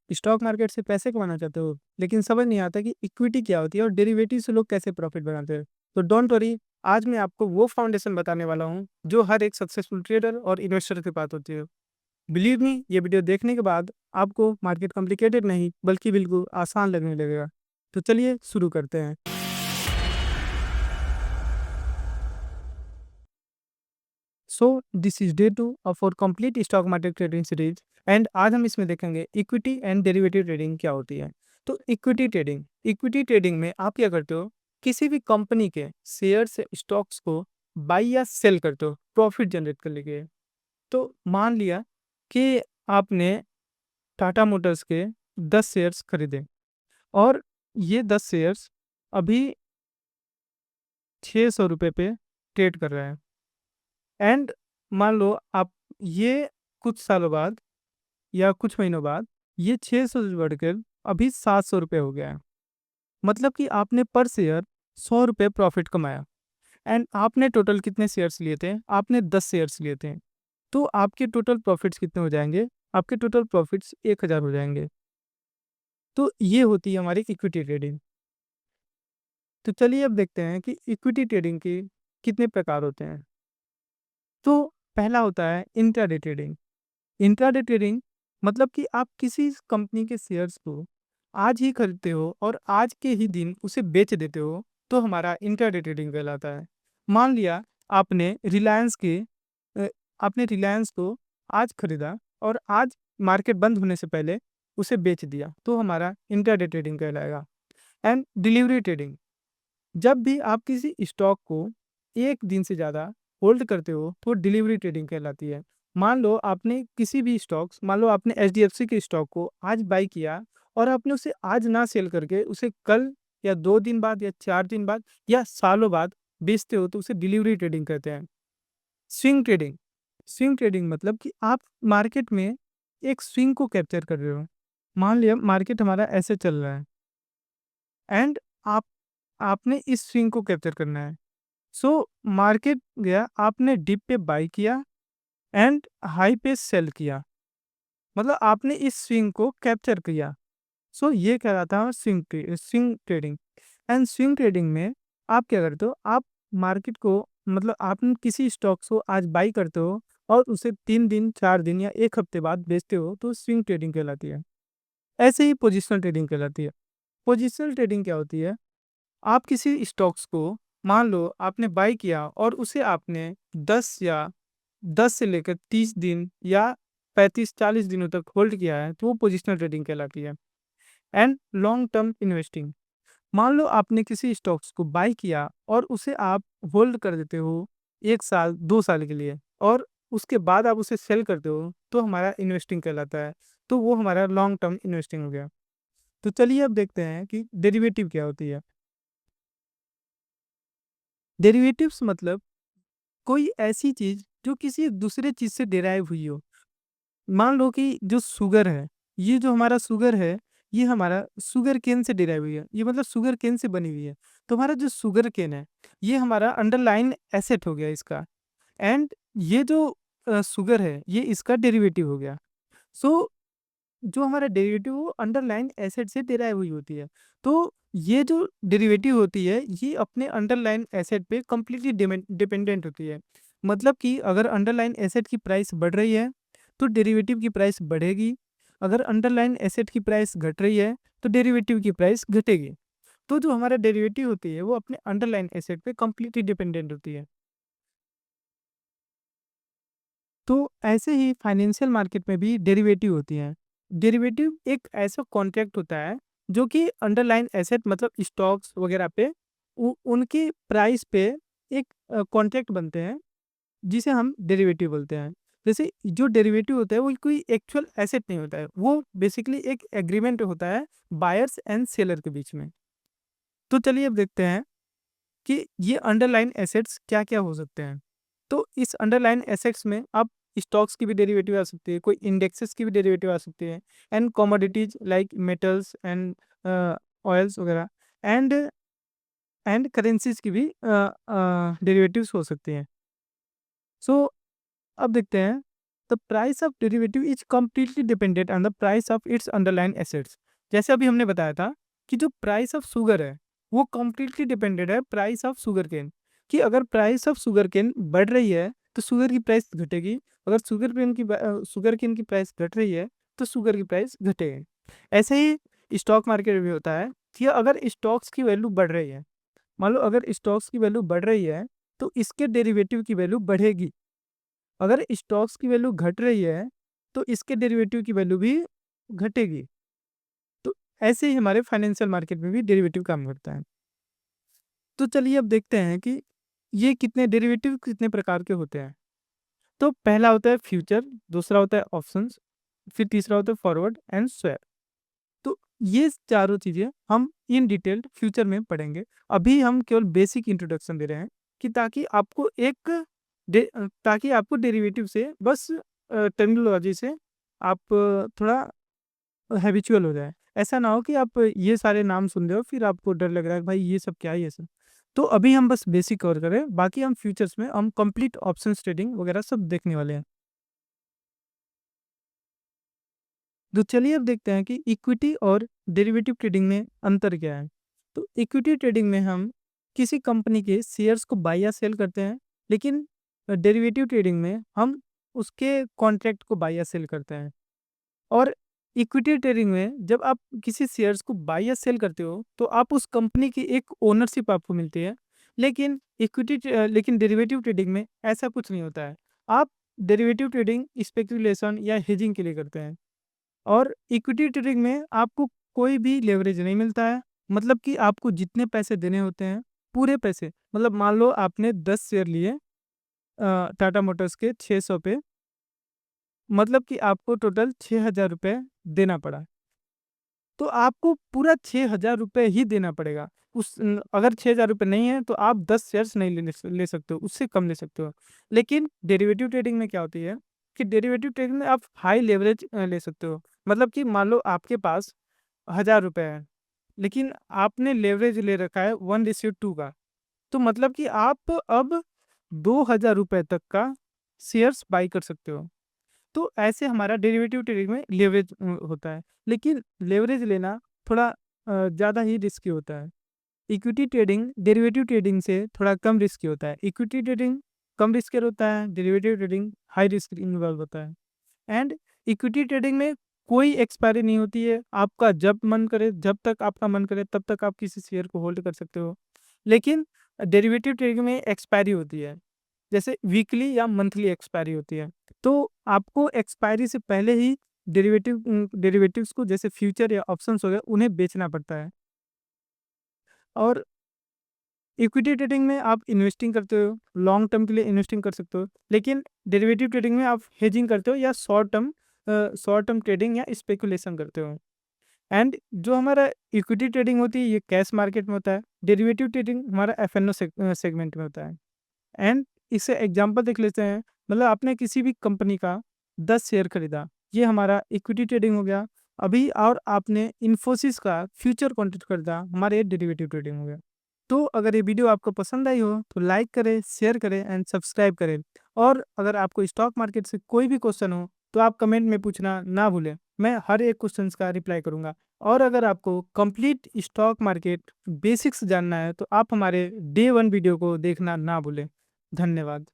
Stock market से पैसे कमाना चाहते हो, लेकिन समझ नहीं आता कि इक्विटी क्या होती है और डेरिवेटिव से लोग कैसे प्रॉफिट बनाते हैं। तो डोंट वरी, आज मैं आपको वो फाउंडेशन बताने वाला हूँ जो हर एक सक्सेसफुल ट्रेडर और इन्वेस्टर के पास होती है। बिलीव मी, ये वीडियो देखने के बाद आपको मार्केट कॉम्प्लिकेटेड नहीं बल्कि बिल्कुल आसान लगने लगेगा। तो चलिए शुरू करते हैं। So this is day 2 of our complete stock market trading series and आज हम इसमें देखेंगे इक्विटी एंड डेरिवेटिव ट्रेडिंग क्या होती है। तो इक्विटी ट्रेडिंग में आप क्या करते हो, किसी भी कंपनी के शेयर से स्टॉक्स को बाई या सेल करते हो प्रॉफिट जनरेट करने के लिए। तो मान लिया कि आपने टाटा मोटर्स के 10 शेयर्स खरीदे और ये 10 शेयर्स अभी 600 रुपये पे ट्रेड कर रहा है। एंड मान लो आप ये कुछ सालों बाद या कुछ महीनों बाद ये 600 से बढ़कर अभी 700 रुपये हो गया है। मतलब कि आपने पर शेयर 100 रुपये प्रॉफिट कमाया। एंड आपने टोटल कितने शेयर्स लिए थे? आपने 10 शेयर्स लिए थे। तो आपके टोटल प्रॉफिट्स कितने हो जाएंगे? आपके टोटल प्रॉफिट्स 1000 हो जाएंगे। तो ये होती है हमारी इक्विटी ट्रेडिंग। तो चलिए अब देखते हैं कि इक्विटी ट्रेडिंग के कितने प्रकार होते हैं। तो पहला होता है इंट्राडे ट्रेडिंग। इंट्राडे ट्रेडिंग मतलब कि आप किसी कंपनी के शेयर्स को आज ही खरीदते हो और आज के ही दिन उसे बेच देते हो, तो हमारा इंट्राडे ट्रेडिंग कहलाता है। मान लिया आपने अ, रिलायंस को आज खरीदा और आज मार्केट बंद होने से पहले उसे बेच दिया, तो हमारा इंट्राडे ट्रेडिंग कहलाएगा। एंड डिलीवरी ट्रेडिंग, जब भी आप किसी स्टॉक को एक दिन से ज़्यादा होल्ड करते हो तो डिलीवरी ट्रेडिंग कहलाती है। मान लो आपने एचडीएफसी के स्टॉक को आज बाई किया और आपने उसे आज ना सेल करके उसे कल या 2 दिन बाद या 4 दिन बाद या सालों बाद बेचते हो, तो उसे डिलीवरी ट्रेडिंग कहते हैं। स्विंग ट्रेडिंग, स्विंग ट्रेडिंग मतलब कि आप मार्केट में एक स्विंग को कैप्चर कर रहे हो। मान लिया मार्केट हमारा ऐसे चल रहा है एंड आप आपने इस स्विंग को कैप्चर करना है। सो मार्केट गया, आपने डिप पे बाई किया एंड हाई पे सेल किया, मतलब आपने इस स्विंग को कैप्चर किया। सो ये कहलाता है swing trading. And swing trading में आप क्या करते हो, आप मार्केट को मतलब आप किसी स्टॉक्स को आज बाई करते हो और उसे 3 दिन 4 दिन या एक हफ्ते बाद बेचते हो, तो स्विंग ट्रेडिंग कहलाती है। ऐसे ही पोजिशनल ट्रेडिंग कहलाती है। पोजिशनल ट्रेडिंग क्या होती है, आप किसी स्टॉक्स को मान लो आपने बाई किया और उसे आपने 10 से लेकर 30 दिन या 35-40 दिनों तक होल्ड किया है, तो वो पोजिशनल ट्रेडिंग कहलाती है। एंड लॉन्ग टर्म इन्वेस्टिंग, मान लो आपने किसी स्टॉक्स को बाई किया और उसे आप होल्ड कर देते हो 1 साल 2 साल के लिए और उसके बाद आप उसे सेल करते हो, तो हमारा इन्वेस्टिंग कहलाता है। तो वो हमारा लॉन्ग टर्म इन्वेस्टिंग हो गया। तो चलिए अब देखते हैं कि डेरिवेटिव क्या होती है। डेरिवेटिव्स मतलब कोई ऐसी चीज जो किसी दूसरे चीज से डिराइव हुई हो। मान लो कि जो शुगर है, ये जो हमारा शुगर है, ये हमारा शुगर केन से डिराइव हुई है, ये मतलब शुगर केन से बनी हुई है। तो हमारा जो शुगर केन है, ये हमारा अंडरलाइन एसेट हो गया इसका। एंड ये जो शुगर है, ये इसका डेरिवेटिव हो गया। सो जो हमारा डेरिवेटिव वो अंडरलाइन एसेट से डिराइव हुई होती है। तो ये जो डेरिवेटिव होती है, ये अपने अंडरलाइन एसेट पे कंप्लीटली डिपेंडेंट होती है। मतलब कि अगर अंडरलाइन एसेट की प्राइस बढ़ रही है तो डेरिवेटिव की प्राइस बढ़ेगी। अगर अंडरलाइन एसेट की प्राइस घट रही है तो डेरिवेटिव की प्राइस घटेगी। तो जो हमारा डेरिवेटिव होती है वो अपने अंडरलाइन एसेट पे कंप्लीटली डिपेंडेंट होती है। तो ऐसे ही फाइनेंशियल मार्केट में भी डेरिवेटिव होती हैं। डेरिवेटिव एक ऐसा कॉन्ट्रैक्ट होता है जो कि अंडरलाइन एसेट मतलब स्टॉक्स वगैरह पे उनकी प्राइस पे एक कॉन्ट्रैक्ट बनते हैं, जिसे हम डेरिवेटिव बोलते हैं। जैसे जो डेरिवेटिव होता है वो कोई एक्चुअल एसेट नहीं होता है, वो बेसिकली एक एग्रीमेंट होता है बायर्स एंड सेलर के बीच में। तो चलिए अब देखते हैं कि ये अंडरलाइन एसेट्स क्या-क्या हो सकते हैं। तो इस अंडरलाइन एसेट्स में आप स्टॉक्स की भी डेरिवेटिव आ सकती है, कोई इंडेक्सेस की भी डेरिवेटिव आ सकती है, and commodities like metals and oils वगैरह, एंड करेंसीज की भी डेरिवेटिव्स हो सकती हैं। सो अब देखते हैं the price of derivative is completely dependent on the price of its underline assets. जैसे अभी हमने बताया था कि जो प्राइस ऑफ शुगर है वो कम्प्लीटली डिपेंडेंट है प्राइस ऑफ शुगर केन, कि अगर प्राइस ऑफ शुगर केन बढ़ रही है तो शुगर की प्राइस घटेगी, अगर शुगर केन की प्राइस घट रही है तो शुगर की प्राइस घटेगी। ऐसे ही स्टॉक मार्केट में भी होता है कि अगर स्टॉक्स की वैल्यू बढ़ रही है, मान लो अगर स्टॉक्स की वैल्यू बढ़ रही है तो इसके डेरिवेटिव की वैल्यू बढ़ेगी, अगर स्टॉक्स की वैल्यू घट रही है तो इसके डेरिवेटिव की वैल्यू भी घटेगी। तो ऐसे ही हमारे फाइनेंशियल मार्केट में भी डेरिवेटिव काम करता है। तो चलिए अब देखते हैं कि ये कितने डेरिवेटिव कितने प्रकार के होते हैं। तो पहला होता है फ्यूचर, दूसरा होता है ऑप्शंस, फिर तीसरा होता है फॉरवर्ड एंड स्वैप। तो ये चारों चीज़ें हम इन डिटेल फ्यूचर में पढ़ेंगे। अभी हम केवल बेसिक इंट्रोडक्शन दे रहे हैं कि ताकि आपको डेरिवेटिव से बस टर्मिनोलॉजी से आप थोड़ा हैबिचुअल हो जाए। ऐसा ना हो कि आप ये सारे नाम सुन रहे हो फिर आपको डर लग रहा है कि भाई ये सब क्या है ये सब। तो अभी हम बस बेसिक कवर करें, बाकी हम फ्यूचर्स में हम कंप्लीट ऑप्शंस ट्रेडिंग वगैरह सब देखने वाले हैं। तो चलिए अब देखते हैं कि इक्विटी और डेरिवेटिव ट्रेडिंग में अंतर क्या है। तो इक्विटी ट्रेडिंग में हम किसी कंपनी के शेयर्स को बाय या सेल करते हैं, लेकिन डेरिवेटिव ट्रेडिंग में हम उसके कॉन्ट्रैक्ट को बाय या सेल करते हैं। और इक्विटी ट्रेडिंग में जब आप किसी शेयर्स को बाय या सेल करते हो तो आप उस कंपनी की एक ओनरशिप आपको मिलती है, लेकिन डेरिवेटिव ट्रेडिंग में ऐसा कुछ नहीं होता है। आप डेरिवेटिव ट्रेडिंग स्पेकुलेशन या हेजिंग के लिए करते हैं, और इक्विटी ट्रेडिंग में आपको कोई भी लेवरेज नहीं मिलता है। मतलब कि आपको जितने पैसे देने होते हैं पूरे पैसे, मतलब मान लो आपने 10 शेयर लिए टाटा मोटर्स के 600 पे, मतलब कि आपको टोटल 6,000 रुपये देना पड़ा। तो आपको पूरा 6,000 रुपये ही देना पड़ेगा। अगर 6,000 रुपये नहीं है तो आप 10 शेयर्स नहीं ले सकते हो, उससे कम ले सकते हो। लेकिन डेरिवेटिव ट्रेडिंग में क्या होती है कि डेरिवेटिव ट्रेडिंग में आप हाई लेवरेज ले सकते हो। मतलब कि मान लो आपके पास 1,000 रुपये है, लेकिन आपने लेवरेज ले रखा है 1:2 का। तो मतलब कि आप अब 2,000 रुपये तक का शेयर्स बाई कर सकते हो। तो ऐसे हमारा डेरिवेटिव ट्रेडिंग में लेवरेज होता है, लेकिन लेवरेज लेना थोड़ा ज़्यादा ही रिस्की होता है। इक्विटी ट्रेडिंग डेरिवेटिव ट्रेडिंग से थोड़ा कम रिस्की होता है। इक्विटी ट्रेडिंग कम रिस्की होता है, derivative trading high risk involve होता है। एंड इक्विटी ट्रेडिंग में कोई एक्सपायरी नहीं होती है, आपका जब मन करे, जब तक आपका मन करे तब तक आप किसी शेयर को होल्ड कर सकते हो। लेकिन डेरिवेटिव ट्रेडिंग में एक्सपायरी होती है, जैसे वीकली या मंथली एक्सपायरी होती है। तो आपको एक्सपायरी से पहले ही डेरिवेटिव्स को, जैसे फ्यूचर या ऑप्शंस हो गए, उन्हें बेचना पड़ता है। और इक्विटी ट्रेडिंग में आप इन्वेस्टिंग करते हो, लॉन्ग टर्म के लिए इन्वेस्टिंग कर सकते हो, लेकिन डेरिवेटिव ट्रेडिंग में आप हेजिंग करते हो या शॉर्ट टर्म ट्रेडिंग या स्पेकुलेशन करते हो। एंड जो हमारा इक्विटी ट्रेडिंग होती है ये कैश मार्केट में होता है, डेरिवेटिव ट्रेडिंग हमारा एफ सेगमेंट में होता है। एंड इससे एग्जांपल देख लेते हैं, मतलब आपने किसी भी कंपनी का 10 शेयर खरीदा, ये हमारा इक्विटी ट्रेडिंग हो गया अभी। और आपने इन्फोसिस का फ्यूचर कॉन्ट्रैक्ट खरीदा, हमारे डेरिवेटिव ट्रेडिंग हो गया। तो अगर ये वीडियो आपको पसंद आई हो तो लाइक करें, शेयर करें एंड सब्सक्राइब करें। और अगर आपको स्टॉक मार्केट से कोई भी क्वेश्चन हो तो आप कमेंट में पूछना ना भूलें, मैं हर एक क्वेश्चन का रिप्लाई करूंगा। और अगर आपको कंप्लीट स्टॉक मार्केट बेसिक्स जानना है तो आप हमारे डे 1 वीडियो को देखना ना भूलें। धन्यवाद।